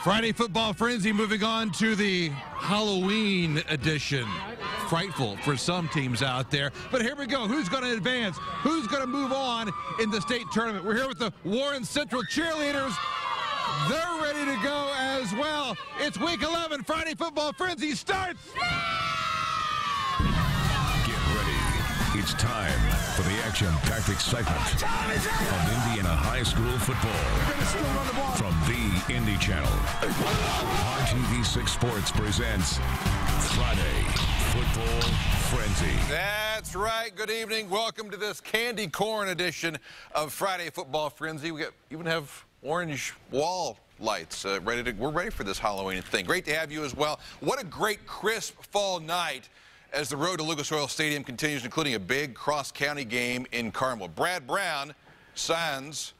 Friday Football Frenzy moving on to the Halloween edition. Frightful for some teams out there. But here we go. Who's going to advance? Who's going to move on in the state tournament? We're here with the Warren Central cheerleaders. They're ready to go as well. It's week 11. Friday Football Frenzy starts. Get ready. It's time for the action-packed excitement of Indiana high school football. From the Indy Channel, WRTV 6 Sports presents Friday Football Frenzy. That's right. Good evening. Welcome to this candy corn edition of Friday Football Frenzy. We even have orange wall lights we're ready for this Halloween thing. Great to have you as well. What a great crisp fall night as the road to Lucas Oil Stadium continues, including a big cross-county game in Carmel. Brad Brown, Sans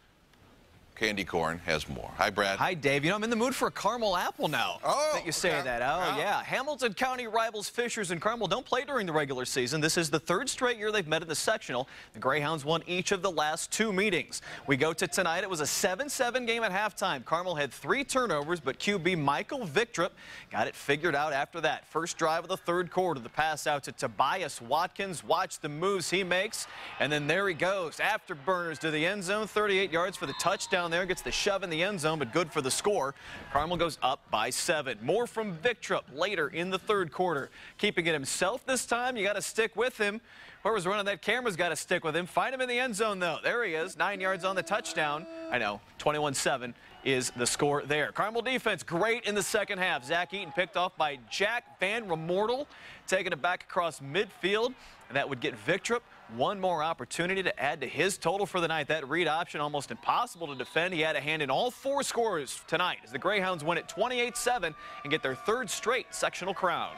Candy Corn, has more. Hi, Brad. Hi, Dave. You know, I'm in the mood for a caramel apple now. Oh, that you say okay. that. Oh, yeah. Hamilton County rivals Fishers and Carmel don't play during the regular season. This is the third straight year they've met in the sectional. The Greyhounds won each of the last two meetings. We go to tonight. It was a 7-7 game at halftime. Carmel had 3 turnovers, but QB Michael Victrop got it figured out after that. First drive of the third quarter, the pass out to Tobias Watkins. Watch the moves he makes, and then there he goes. Afterburners to the end zone, 38 yards for the touchdown there. Gets the shove in the end zone, but good for the score. Carmel goes up by 7. More from Victrop later in the third quarter. Keeping it himself this time. You got to stick with him. Whoever's running that camera's got to stick with him. Find him in the end zone, though. There he is, 9 yards on the touchdown. I know, 21-7 is the score there. Carmel defense great in the second half. Zach Eaton picked off by Jack Van Remortel, taking it back across midfield, and that would get Victrop one more opportunity to add to his total for the night. That read option almost impossible to defend. He had a hand in all 4 scores tonight as the Greyhounds win at 28-7 and get their third straight sectional crown.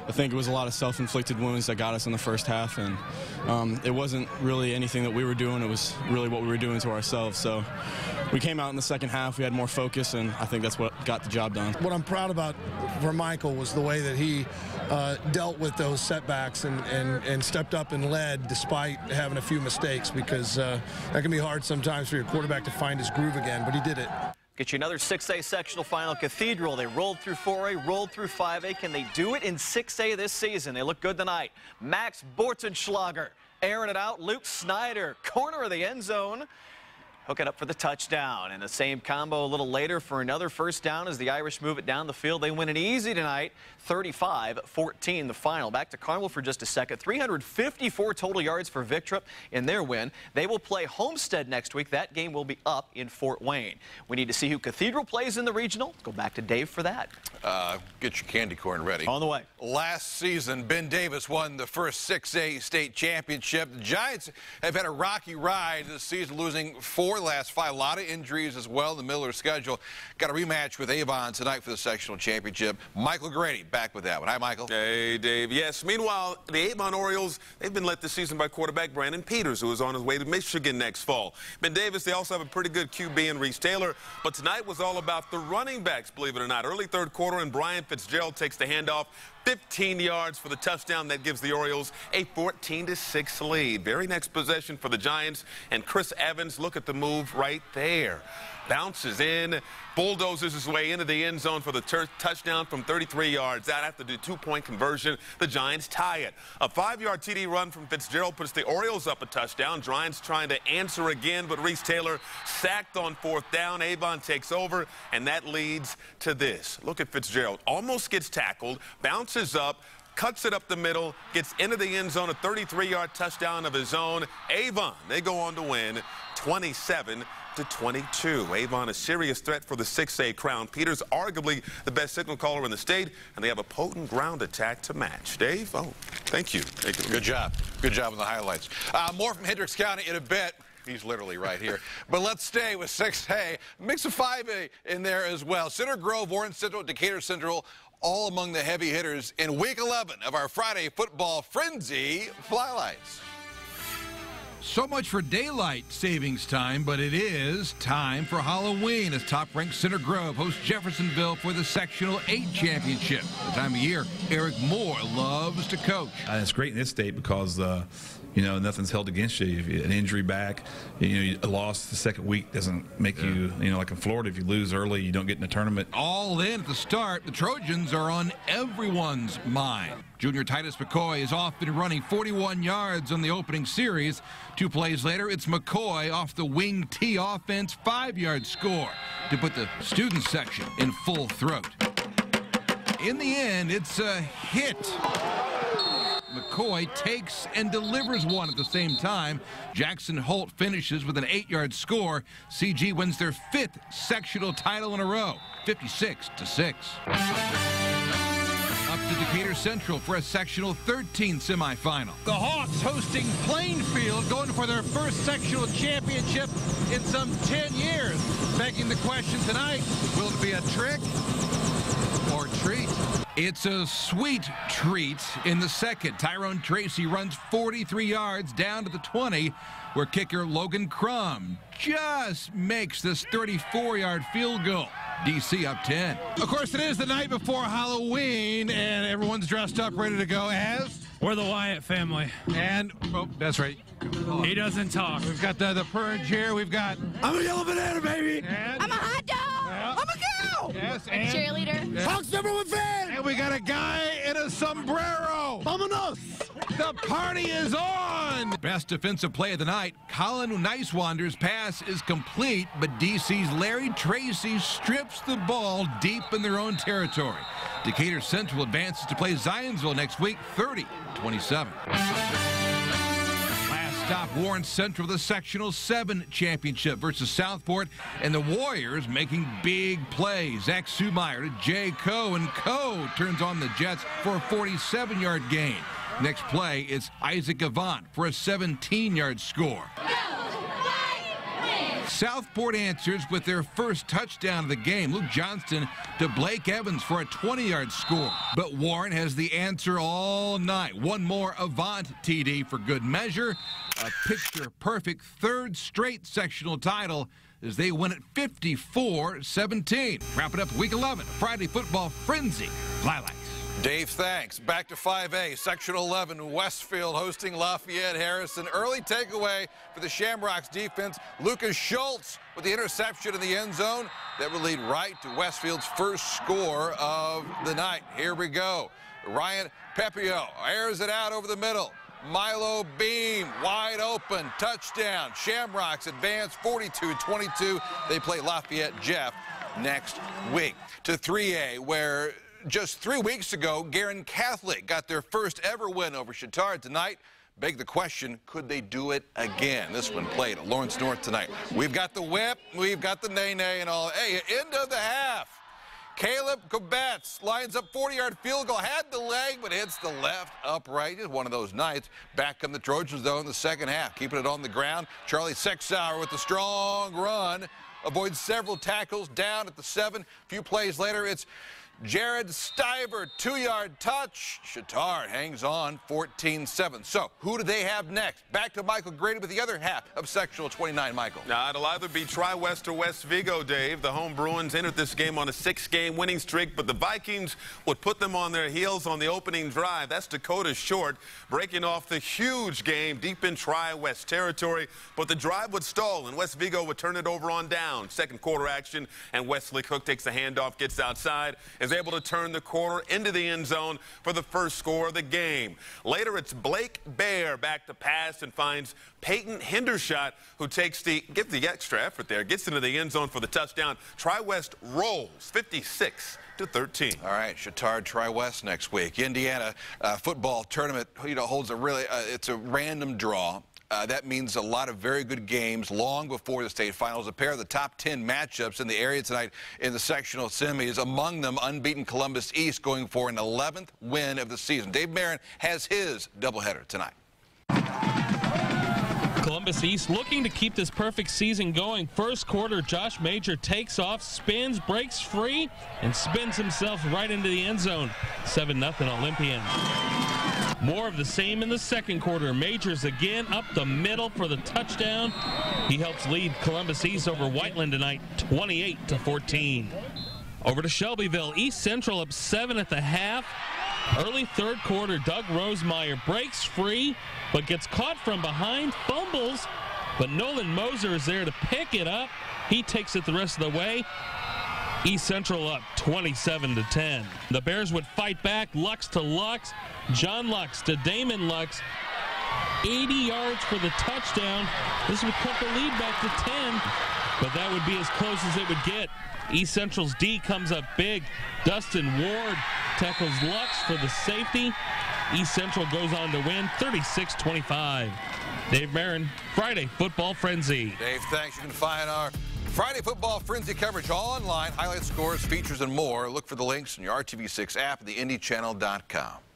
I think it was a lot of self-inflicted wounds that got us in the first half, and it wasn't really anything that we were doing. It was really what we were doing to ourselves. So we came out in the second half. We had more focus, and I think that's what got the job done. What I'm proud about for Michael was the way that he dealt with those setbacks and stepped up and led despite having a few mistakes, because that can be hard sometimes for your quarterback to find his groove again, but he did it. Get you another 6A sectional final. Cathedral, they rolled through 4A, rolled through 5A. Can they do it in 6A this season? They look good tonight. Max Bortenschlager airing it out. Luke Snyder, corner of the end zone, hook it up for the touchdown. And the same combo a little later for another first down as the Irish move it down the field. They win it easy tonight, 35-14 the final. Back to Carmel for just a second. 354 total yards for Victrop in their win. They will play Homestead next week. That game will be up in Fort Wayne. We need to see who Cathedral plays in the regional. Let's go back to Dave for that. Get your candy corn ready. On the way. Last season, Ben Davis won the first 6A state championship. The Giants have had a rocky ride this season, losing 4 last 5. A lot of injuries as well in the middle of their schedule. Got a rematch with Avon tonight for the sectional championship. Michael Grady back with that one. Hi, Michael. Hey, Dave. Yes, meanwhile, the Avon Orioles, they've been led this season by quarterback Brandon Peters, who is on his way to Michigan next fall. Ben Davis, they also have a pretty good QB in Reese Taylor, but tonight was all about the running backs, believe it or not. Early third quarter, and Brian Fitzgerald takes the handoff. 15 yards for the touchdown. That gives the Orioles a 14-6 lead. Very next possession for the Giants, and Chris Evans, look at the move right there. Bounces in, bulldozes his way into the end zone for the touchdown from 33 yards out. After the 2-point conversion, the Giants tie it. A 5-yard TD run from Fitzgerald puts the Orioles up a touchdown. Giants trying to answer again, but Reese Taylor sacked on 4th down. Avon takes over, and that leads to this. Look at Fitzgerald. Almost gets tackled, bounces up, cuts it up the middle, gets into the end zone, a 33-yard touchdown of his own. Avon, they go on to win 27-22. Avon, a serious threat for the 6A crown. Peters, arguably the best signal caller in the state, and they have a potent ground attack to match. Dave, oh, thank you. Good job. Good job on the highlights. More from Hendricks County in a bit. He's literally right here. But let's stay with 6A. Mix of 5A in there as well. Center Grove, Warren Central, Decatur Central, all among the heavy hitters in week 11 of our Friday Football Frenzy Flylights. So much for daylight savings time, but it is time for Halloween as top-ranked Center Grove hosts Jeffersonville for the Sectional 8 Championship. The time of year Eric Moore loves to coach. It's great in this state because you know, nothing's held against you. If an injury back, you know, a loss the second week doesn't make you, you know, like in Florida, if you lose early, you don't get in the tournament. All in at the start, the Trojans are on everyone's mind. Junior Titus McCoy is off and running 41 yards on the opening series. 2 plays later, it's McCoy off the wing T offense, 5-yard score to put the student section in full throat. In the end, it's a hit. McCoy takes and delivers one at the same time. Jackson Holt finishes with an 8-yard score. CG wins their 5th sectional title in a row, 56-6. Up to Decatur Central for a sectional 13 semifinal. The Hawks hosting Plainfield, going for their first sectional championship in some 10 years. Begging the question tonight, will it be a trick or treat? It's a sweet treat in the second. Tyrone Tracy runs 43 yards down to the 20, where kicker Logan Crum just makes this 34-yard field goal. DC up 10. Of course, it is the night before Halloween, and everyone's dressed up, ready to go as? We're the Wyatt family. And, oh, that's right. He doesn't talk. We've got the purge here. We've got... I'm a yellow banana, baby. And, I'm a hot dog. Yeah. I'm a girl. Yes, and cheerleader. Hawks #1 fan. And we got a guy in a sombrero. Vámonos. The party is on! Best defensive play of the night. Colin Nicewander's pass is complete, but DC's Larry Tracy strips the ball deep in their own territory. Decatur Central advances to play Zionsville next week, 30-27. Last stop, Warren Central, the Sectional 7 championship versus Southport, and the Warriors making big plays. Zach Sumeyer to Jay Coe, and Coe turns on the Jets for a 47-yard gain. Next play, it's Isaac Avant for a 17-yard score. Southport answers with their first touchdown of the game. Luke Johnston to Blake Evans for a 20-yard score. But Warren has the answer all night. One more Avant TD for good measure. A picture-perfect 3rd straight sectional title as they win it 54-17. Wrap it up Week 11, Friday Football Frenzy. Lilacs. Dave, thanks. Back to 5A, Sectional 11, Westfield hosting Lafayette Harrison. Early takeaway for the Shamrocks defense. Lucas Schultz with the interception in the end zone. That will lead right to Westfield's first score of the night. Here we go. Ryan Pepio airs it out over the middle. Milo Beam wide open, touchdown. Shamrocks advance 42-22. They play Lafayette Jeff next week. To 3A, where just 3 weeks ago, Guerin Catholic got their first ever win over Chittard. Tonight, beg the question, could they do it again? This one played at Lawrence North tonight. We've got the whip, we've got the nay-nay and all. Hey, end of the half. Caleb Kobetz lines up 40-yard field goal, had the leg, but hits the left upright. Just one of those nights. Back in the Trojans, though, in the second half, keeping it on the ground. Charlie Sexauer with the strong run, avoids several tackles down at the 7. A few plays later, it's Jared Stiver, 2-yard touch. Chittard hangs on 14-7. So who do they have next? Back to Michael Grady with the other half of Sectional 29, Michael. Now, it'll either be Tri-West or West Vigo, Dave. The home Bruins entered this game on a 6-game winning streak, but the Vikings would put them on their heels on the opening drive. That's Dakota Short breaking off the huge game deep in Tri-West territory, but the drive would stall, and West Vigo would turn it over on down. Second quarter action, and Wesley Cook takes the handoff, gets outside, is able to turn the corner into the end zone for the first score of the game. Later, it's Blake Bear back to pass and finds Peyton Hendershot, who takes gives the extra effort there, gets into the end zone for the touchdown. Tri-West rolls 56-13. All right, Chittard Tri-West next week. Indiana football tournament, holds a really, it's a random draw. That means a lot of very good games long before the state finals. A pair of the top 10 matchups in the area tonight in the sectional semis. Among them, unbeaten Columbus East going for an 11th win of the season. Dave Marin has his doubleheader tonight. Columbus East looking to keep this perfect season going. First quarter, Josh Major takes off, spins, breaks free, and spins himself right into the end zone. 7-0 Olympians. More of the same in the second quarter. Majors again up the middle for the touchdown. He helps lead Columbus East over Whiteland tonight, 28-14. Over to Shelbyville. East Central up 7 at the half. Early third quarter, Doug Rosemeyer breaks free, but gets caught from behind, fumbles, but Nolan Moser is there to pick it up. He takes it the rest of the way. East Central up 27-10. The Bears would fight back. Lux to Lux. John Lux to Damon Lux. 80 yards for the touchdown. This would cut the lead back to 10, but that would be as close as it would get. East Central's D comes up big. Dustin Ward tackles Lux for the safety. East Central goes on to win 36-25. Dave Marin, Friday Football Frenzy. Dave, thanks. You can find our Friday Football Frenzy coverage all online. Highlights, scores, features, and more. Look for the links in your RTV6 app and the IndyChannel.com.